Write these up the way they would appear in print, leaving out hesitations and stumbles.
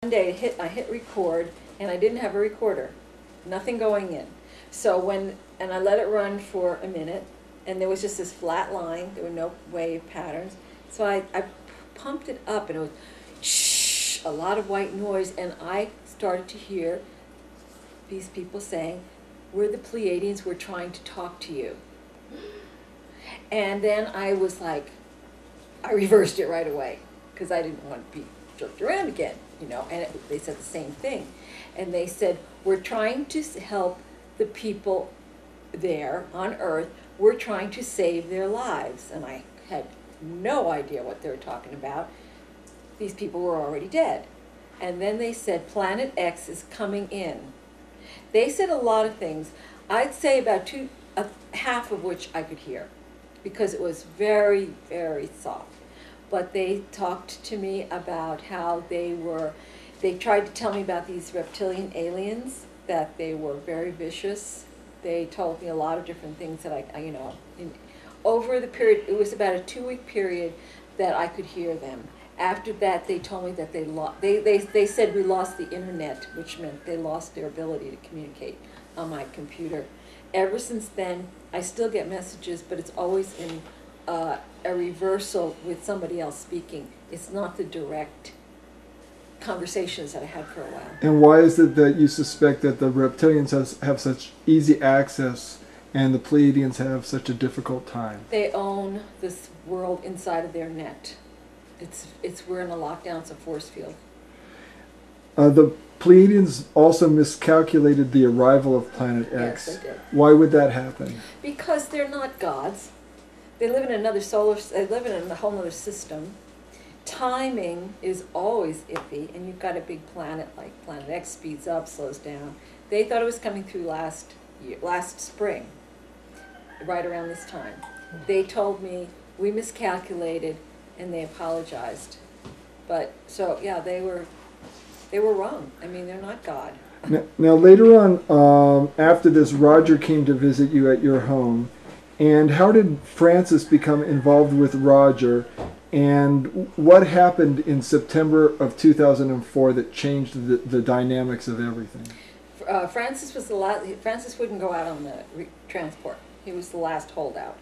day I hit record, and I didn't have a recorder, nothing going in. So and I let it run for a minute, and there was just this flat line. There were no wave patterns. So I pumped it up, and it was shh, a lot of white noise, and I started to hear these people saying, "We're the Pleiadians, we're trying to talk to you." And then I was like, I reversed it right away, because I didn't want to be jerked around again, you know, and they said the same thing. And they said, "We're trying to help the people there on Earth. We're trying to save their lives." And I had no idea what they were talking about. These people were already dead. And then they said, "Planet X is coming in." They said a lot of things. I'd say about half of which I could hear, because it was very, very soft. But they talked to me about how they tried to tell me about these reptilian aliens, that they were very vicious. They told me a lot of different things that I you know, over the period, it was about a 2-week period that I could hear them. After that, they told me that they said we lost the internet, which meant they lost their ability to communicate on my computer. Ever since then, I still get messages, but it's always in a reversal with somebody else speaking. It's not the direct conversations that I had for a while. And why is it that you suspect that the reptilians have such easy access and the Pleiadians have such a difficult time? They own this world inside of their net. We're in a lockdown, it's a force field. The Pleiadians also miscalculated the arrival of Planet X. Yes, they did. Why would that happen? Because they're not gods. They live in they live in a whole other system. Timing is always iffy, and you've got a big planet like Planet X, speeds up, slows down. They thought it was coming through last spring, right around this time. They told me we miscalculated, and they apologized. But so yeah, they were wrong. I mean, they're not God. Now later on, after this, Roger came to visit you at your home. And how did Francis become involved with Roger? And what happened in September of 2004 that changed the dynamics of everything? Francis was the last. Francis wouldn't go out on the transport. He was the last holdout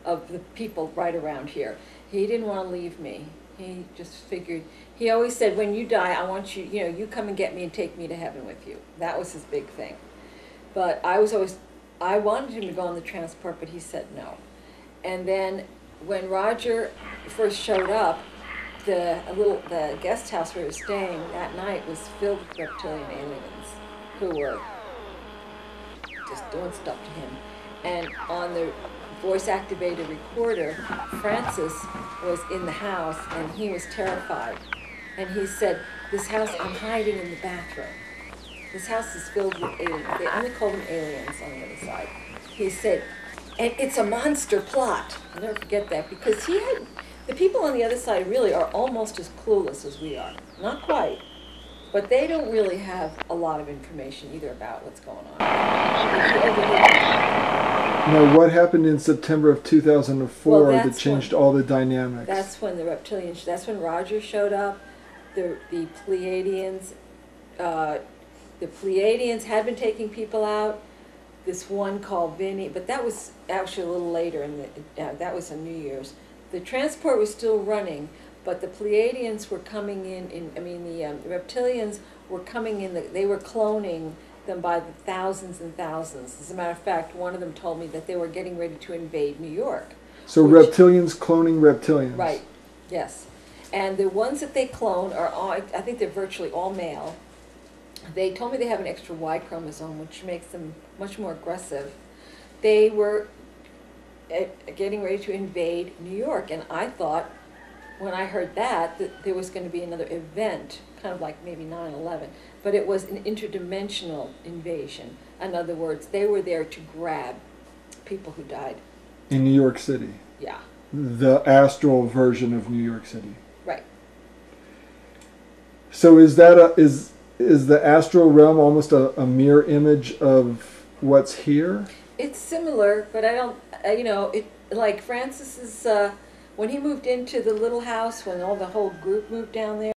of the people right around here. He didn't want to leave me. He just figured. He always said, "When you die, I want you. You know, you come and get me and take me to heaven with you." That was his big thing. But I wanted him to go on the transport, but he said no. And then when Roger first showed up, the guest house where he was staying that night was filled with reptilian aliens who were just doing stuff to him. And on the voice-activated recorder, Francis was in the house, and he was terrified. And he said, "This house, I'm hiding in the bathroom. This house is filled with aliens." They only call them aliens on the other side. He said, "And it's a monster plot." I'll never forget that, because the people on the other side really are almost as clueless as we are. Not quite, but they don't really have a lot of information either about what's going on. Now, what happened in September of 2004 that changed all the dynamics? That's when the reptilians, that's when Roger showed up. The Pleiadians, the Pleiadians had been taking people out. This one called Vinny, but that was actually a little later, that was on New Year's. The transport was still running, but the Pleiadians were coming the reptilians were coming in, they were cloning them by the thousands and thousands. As a matter of fact, one of them told me that they were getting ready to invade New York. So reptilians cloning reptilians. Right, yes. And the ones that they clone are all, I think they're virtually all male. They told me they have an extra Y chromosome, which makes them much more aggressive. They were getting ready to invade New York, and I thought, when I heard that there was going to be another event, kind of like maybe 9/11, but it was an interdimensional invasion. In other words, they were there to grab people who died. In New York City? Yeah. The astral version of New York City. Right. So is that is the astral realm almost a mirror image of what's here? It's similar, but I don't, like Francis's, when he moved into the little house, when the whole group moved down there,